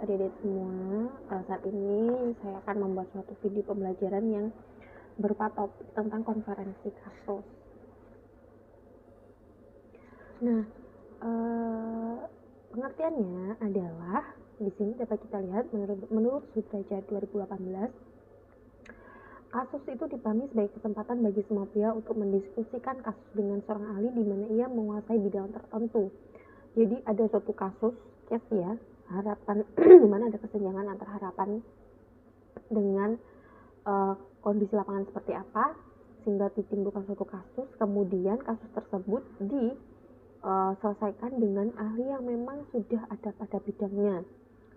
Adik-adik semua, saat ini saya akan membuat suatu video pembelajaran yang berupa topik tentang konferensi kasus. Nah, pengertiannya adalah di sini dapat kita lihat menurut Sudrajat 2018, kasus itu dipahami sebagai kesempatan bagi semua pihak untuk mendiskusikan kasus dengan seorang ahli di mana ia menguasai bidang tertentu. Jadi ada suatu kasus, case ya, harapan di mana ada kesenjangan antara harapan dengan kondisi lapangan seperti apa sehingga ditimbulkan suatu kasus. Kemudian kasus tersebut diselesaikan dengan ahli yang memang sudah ada pada bidangnya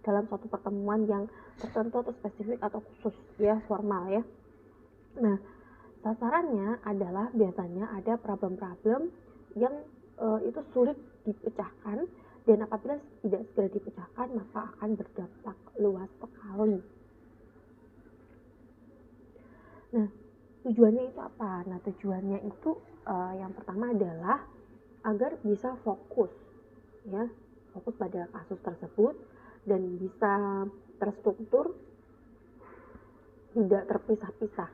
dalam suatu pertemuan yang tertentu atau spesifik atau khusus ya, formal ya. Nah, sasarannya adalah biasanya ada problem-problem yang itu sulit dipecahkan, dan apabila tidak segera dipecahkan maka akan berdampak luas sekali. Nah, tujuannya itu apa? Nah, tujuannya itu yang pertama adalah agar bisa fokus ya, fokus pada kasus tersebut dan bisa terstruktur, tidak terpisah-pisah.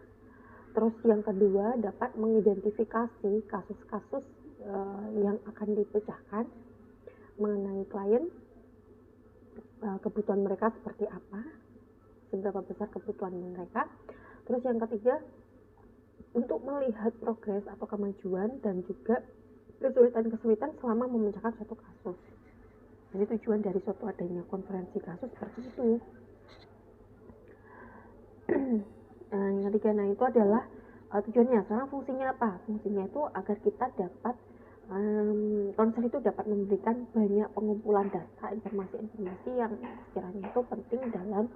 Terus yang kedua, dapat mengidentifikasi kasus-kasus yang akan dipecahkan mengenai klien, kebutuhan mereka seperti apa, seberapa besar kebutuhan mereka. Terus yang ketiga, untuk melihat progres atau kemajuan dan juga kesulitan-kesulitan selama memecahkan suatu kasus. Jadi tujuan dari suatu adanya konferensi kasus seperti itu. Yang ketiga, nah itu adalah tujuannya. Sekarang fungsinya apa? Fungsinya itu agar kita dapat konsel itu dapat memberikan banyak pengumpulan data, informasi-informasi yang sekiranya itu penting dalam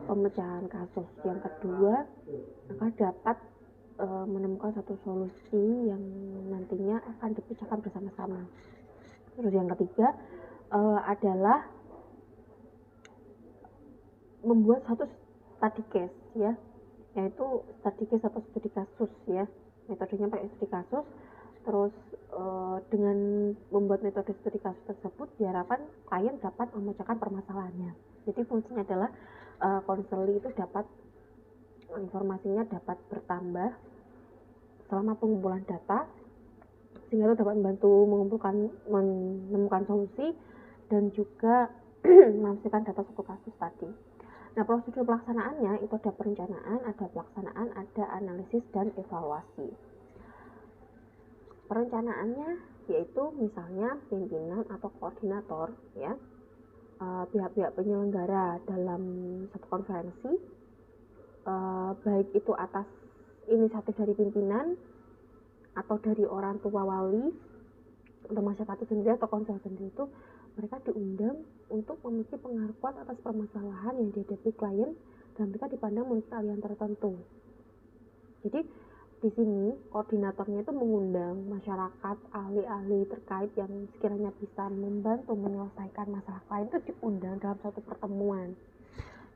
pemecahan kasus. Yang kedua, agar dapat menemukan satu solusi yang nantinya akan dipecahkan bersama-sama. Terus yang ketiga adalah membuat satu study case ya, yaitu study case atau studi kasus ya. Metodenya pakai studi kasus. Terus dengan membuat metode studi kasus tersebut diharapkan klien dapat memecahkan permasalahannya. Jadi fungsinya adalah konseli itu dapat informasinya dapat bertambah selama pengumpulan data, sehingga itu dapat membantu menemukan solusi dan juga menghasilkan data suatu kasus tadi. Nah, prosedur pelaksanaannya itu ada perencanaan, ada pelaksanaan, ada analisis dan evaluasi. Perencanaannya yaitu misalnya pimpinan atau koordinator ya, pihak-pihak penyelenggara dalam satu konferensi, baik itu atas inisiatif dari pimpinan atau dari orang tua wali atau masyarakat itu sendiri atau konsel sendiri, itu mereka diundang untuk memiliki pengakuan atas permasalahan yang dihadapi klien dan mereka dipandang memiliki keahlian tertentu. Jadi di sini koordinatornya itu mengundang masyarakat, ahli-ahli terkait yang sekiranya bisa membantu menyelesaikan masalah klien itu diundang dalam satu pertemuan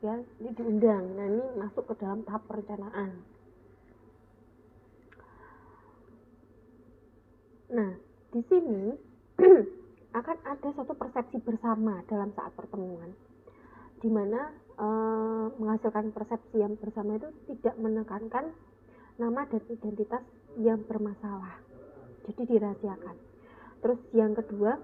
ya, ini diundang. Nah, ini masuk ke dalam tahap perencanaan. Nah, di sini akan ada suatu persepsi bersama dalam saat pertemuan, di mana menghasilkan persepsi yang bersama itu tidak menekankan nama dan identitas yang bermasalah, jadi dirahasiakan. Terus yang kedua,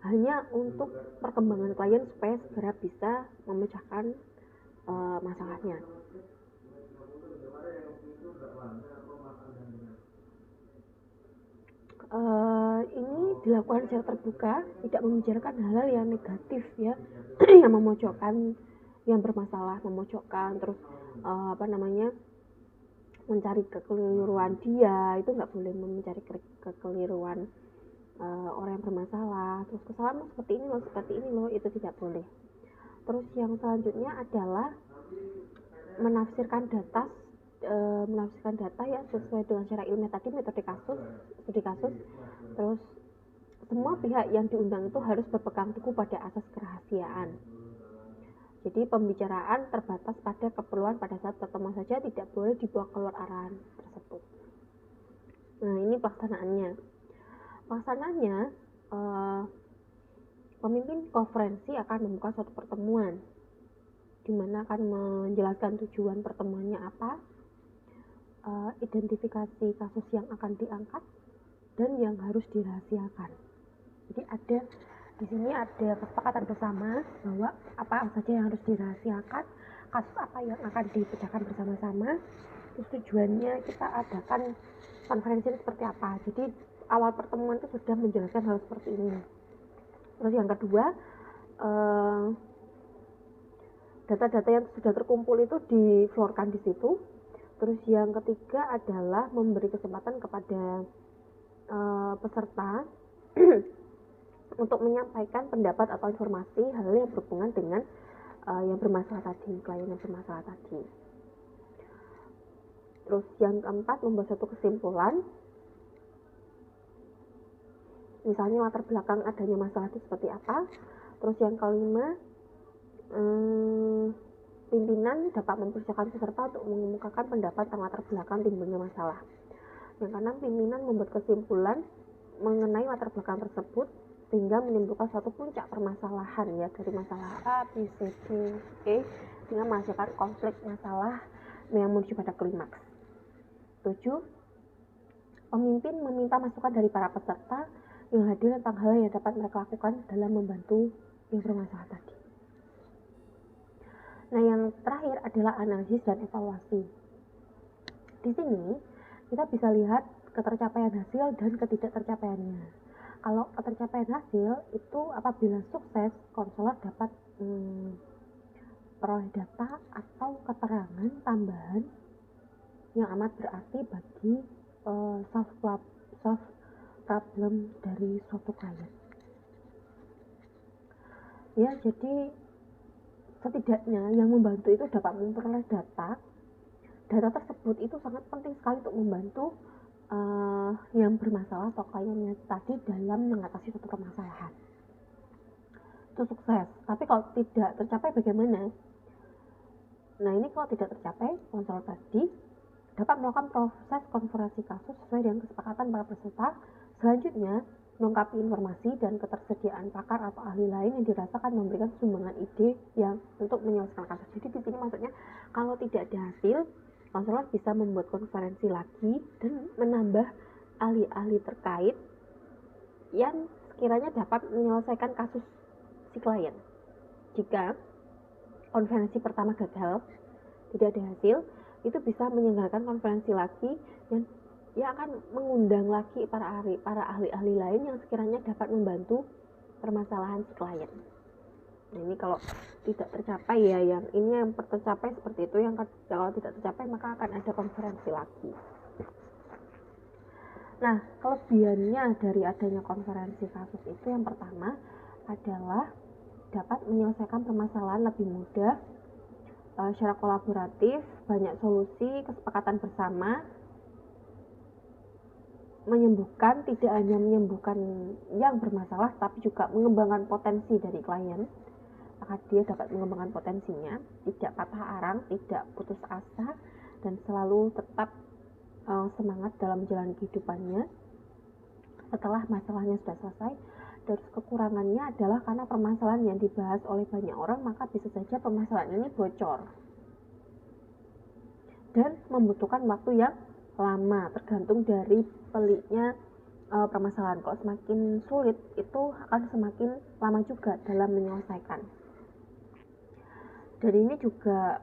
hanya untuk perkembangan klien supaya segera bisa memecahkan masalahnya. Ini dilakukan secara terbuka, tidak membicarakan hal-hal yang negatif ya, yang memojokkan, yang bermasalah, memojokkan, terus mencari kekeliruan dia, itu nggak boleh mencari kekeliruan orang yang bermasalah, terus kesalahan seperti ini loh, itu tidak boleh. Terus yang selanjutnya adalah menafsirkan data ya sesuai dengan secara ilmiah tadi, metode kasus, studi kasus. Terus semua pihak yang diundang itu harus berpegang teguh pada asas kerahasiaan. Jadi pembicaraan terbatas pada keperluan pada saat pertemuan saja, tidak boleh dibawa keluar arahan tersebut. Nah, ini pelaksanaannya. Pemimpin konferensi akan membuka suatu pertemuan di mana akan menjelaskan tujuan pertemuannya apa, identifikasi kasus yang akan diangkat, dan yang harus dirahasiakan. Jadi di sini ada kesepakatan bersama bahwa apa saja yang harus dirahasiakan, kasus apa yang akan dipecahkan bersama-sama, terus tujuannya kita adakan konferensi ini seperti apa. Jadi awal pertemuan itu sudah menjelaskan hal seperti ini. Terus yang kedua, data-data yang sudah terkumpul itu diflorkan di situ. Terus yang ketiga adalah memberi kesempatan kepada peserta untuk menyampaikan pendapat atau informasi hal yang berhubungan dengan yang bermasalah tadi, klien yang bermasalah tadi. Terus yang keempat, membuat satu kesimpulan. Misalnya latar belakang adanya masalah itu seperti apa. Terus yang kelima, pimpinan dapat mempersiapkan peserta untuk mengemukakan pendapat tentang latar belakang timbulnya masalah. Yang keenam, pimpinan membuat kesimpulan mengenai latar belakang tersebut sehingga menimbulkan suatu puncak permasalahan ya, dari masalah A, B, C, D, E, sehingga menghasilkan konflik masalah yang menuju pada klimaks. 7. Pemimpin meminta masukan dari para peserta yang hadir tentang hal yang dapat mereka lakukan dalam membantu yang bermasalah tadi. Nah, yang terakhir adalah analisis dan evaluasi. Di sini kita bisa lihat ketercapaian hasil dan ketidaktercapaiannya. Kalau ketercapaian hasil itu apabila sukses, konselor dapat peroleh data atau keterangan tambahan yang amat berarti bagi solve problem dari suatu klien. Ya, jadi setidaknya yang membantu itu dapat memperoleh data tersebut itu sangat penting sekali untuk membantu yang bermasalah atau kliennya tadi dalam mengatasi suatu permasalahan. Itu sukses. Tapi kalau tidak tercapai bagaimana? Nah, ini kalau tidak tercapai, konselor tadi dapat melakukan proses konfirmasi kasus sesuai dengan kesepakatan para peserta. Selanjutnya, melengkapi informasi dan ketersediaan pakar atau ahli lain yang dirasakan memberikan sumbangan ide yang untuk menyelesaikan kasus. Jadi di sini maksudnya kalau tidak ada hasil, konselor bisa membuat konferensi lagi dan menambah ahli-ahli terkait yang sekiranya dapat menyelesaikan kasus si klien. Jika konferensi pertama gagal, tidak ada hasil, itu bisa menyelenggarakan konferensi lagi yang akan mengundang lagi para ahli-ahli lain yang sekiranya dapat membantu permasalahan si klien. Nah, ini kalau tidak tercapai ya, yang ini yang tercapai seperti itu, yang kalau tidak tercapai maka akan ada konferensi lagi. Nah, kelebihannya dari adanya konferensi kasus itu yang pertama adalah dapat menyelesaikan permasalahan lebih mudah, secara kolaboratif, banyak solusi, kesepakatan bersama, tidak hanya menyembuhkan yang bermasalah tapi juga mengembangkan potensi dari klien. Maka dia dapat mengembangkan potensinya, tidak patah arang, tidak putus asa, dan selalu tetap semangat dalam menjalani kehidupannya setelah masalahnya sudah selesai. Terus kekurangannya adalah karena permasalahan yang dibahas oleh banyak orang, maka bisa saja permasalahan ini bocor dan membutuhkan waktu yang lama, tergantung dari peliknya permasalahan. Kalau semakin sulit, itu akan semakin lama juga dalam menyelesaikan. Dan ini juga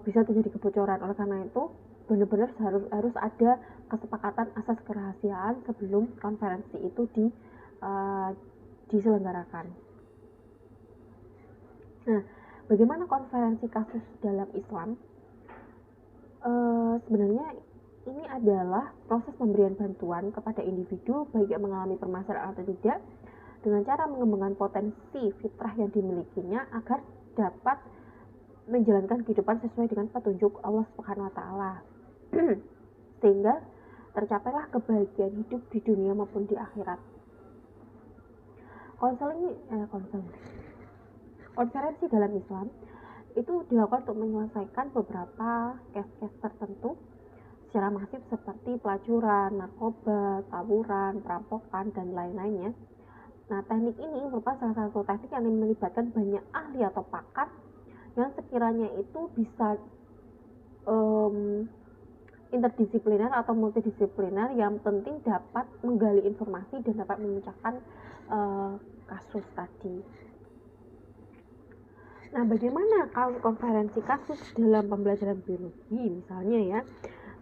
bisa terjadi kebocoran. Oleh karena itu, benar-benar harus ada kesepakatan asas kerahasiaan sebelum konferensi itu diselenggarakan. Nah, bagaimana konferensi kasus dalam Islam? Sebenarnya ini adalah proses pemberian bantuan kepada individu baik yang mengalami permasalahan atau tidak, dengan cara mengembangkan potensi fitrah yang dimilikinya agar dapat menjalankan kehidupan sesuai dengan petunjuk Allah Subhanahu wa taala. Sehingga tercapailah kebahagiaan hidup di dunia maupun di akhirat. Konferensi dalam Islam itu dilakukan untuk menyelesaikan beberapa case-case tertentu secara masif seperti pelacuran, narkoba, tawuran, perampokan, dan lain-lainnya. Nah, teknik ini merupakan salah satu teknik yang melibatkan banyak ahli atau pakar yang sekiranya itu bisa interdisipliner atau multidisipliner, yang penting dapat menggali informasi dan dapat memecahkan kasus tadi. Nah, bagaimana kalau konferensi kasus dalam pembelajaran biologi misalnya ya?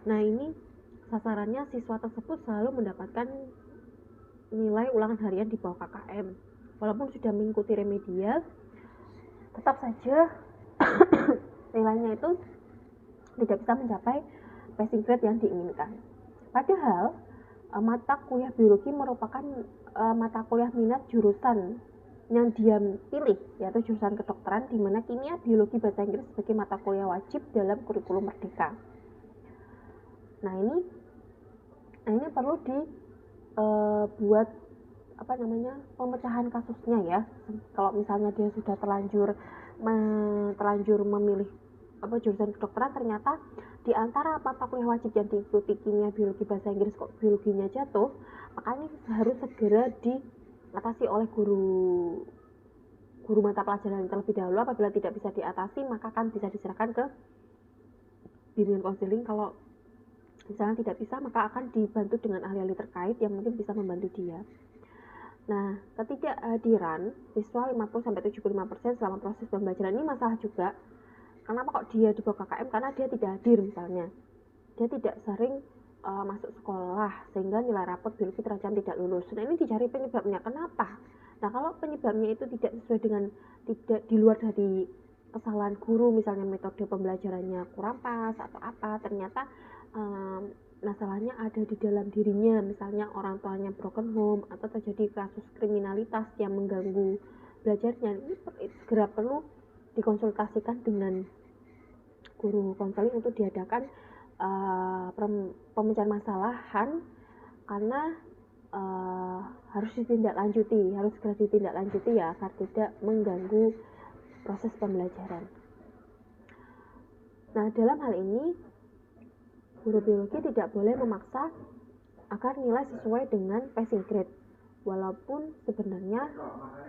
Nah, ini sasarannya siswa tersebut selalu mendapatkan nilai ulangan harian di bawah KKM. Walaupun sudah mengikuti remedial, tetap saja nilainya itu tidak bisa mencapai passing grade yang diinginkan. Padahal mata kuliah biologi merupakan mata kuliah minat jurusan yang dia pilih, yaitu jurusan kedokteran, di mana kimia, biologi, bahasa Inggris sebagai mata kuliah wajib dalam kurikulum merdeka. Nah, ini perlu dibuat pemecahan kasusnya ya. Kalau misalnya dia sudah terlanjur memilih jurusan kedokteran, ternyata di antara mata kuliah wajib yang diikuti kimia, biologi, bahasa Inggris, kok biologinya jatuh, makanya harus segera diatasi oleh guru mata pelajaran terlebih dahulu. Apabila tidak bisa diatasi, maka akan bisa diserahkan ke bimbingan konseling. Kalau misalnya tidak bisa, maka akan dibantu dengan ahli-ahli terkait yang mungkin bisa membantu dia. Nah, ketidakhadiran siswa 50-75% selama proses pembelajaran ini masalah juga. Kenapa kok dia di bawah KKM? Karena dia tidak hadir misalnya. Dia tidak sering masuk sekolah, sehingga nilai rapot biologi terancam tidak lulus. Nah, ini dicari penyebabnya. Kenapa? Nah, kalau penyebabnya itu tidak sesuai dengan, tidak di luar dari kesalahan guru, misalnya metode pembelajarannya kurang pas atau apa, ternyata masalahnya ada di dalam dirinya, misalnya orang tuanya broken home atau terjadi kasus kriminalitas yang mengganggu belajarnya, ini segera perlu dikonsultasikan dengan guru konseling untuk diadakan pemecahan masalahan, karena harus segera ditindaklanjuti ya, agar tidak mengganggu proses pembelajaran. Nah, dalam hal ini guru biologi tidak boleh memaksa agar nilai sesuai dengan passing grade, walaupun sebenarnya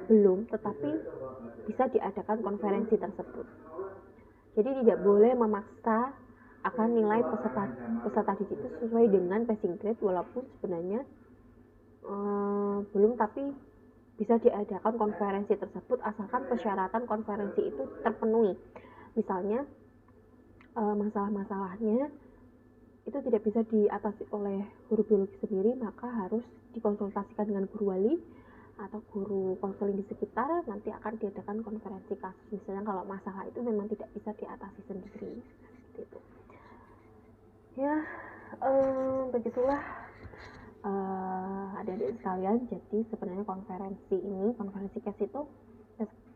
belum, tetapi bisa diadakan konferensi tersebut. Jadi tidak boleh memaksa agar nilai peserta didik itu sesuai dengan passing grade, walaupun sebenarnya belum, tapi bisa diadakan konferensi tersebut asalkan persyaratan konferensi itu terpenuhi. Misalnya masalah-masalahnya itu tidak bisa diatasi oleh guru biologi sendiri, maka harus dikonsultasikan dengan guru wali atau guru konseling di sekitar. Nanti akan diadakan konferensi kasus, misalnya kalau masalah itu memang tidak bisa diatasi sendiri gitu. Ya, begitulah adik-adik sekalian. Jadi sebenarnya konferensi case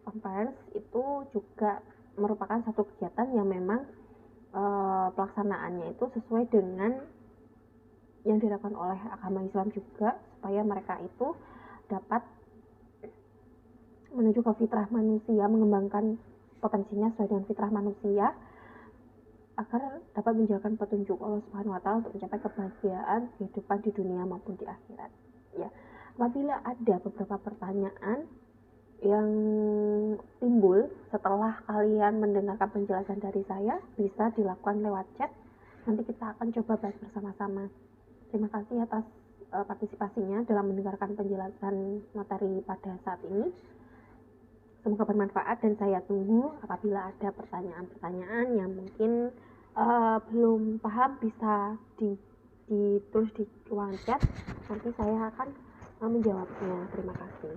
conference itu juga merupakan satu kegiatan yang memang pelaksanaannya itu sesuai dengan yang dilakukan oleh agama Islam juga, supaya mereka itu dapat menuju ke fitrah manusia, mengembangkan potensinya sesuai dengan fitrah manusia, agar dapat menjalankan petunjuk Allah Subhanahu wa Ta'ala untuk mencapai kebahagiaan kehidupan di dunia maupun di akhirat. Ya, apabila ada beberapa pertanyaan yang timbul setelah kalian mendengarkan penjelasan dari saya, bisa dilakukan lewat chat. Nanti kita akan coba bahas bersama-sama. Terima kasih atas partisipasinya dalam mendengarkan penjelasan materi pada saat ini. Semoga bermanfaat, dan saya tunggu apabila ada pertanyaan-pertanyaan yang mungkin belum paham, bisa ditulis di ruang chat. Nanti saya akan menjawabnya. Terima kasih.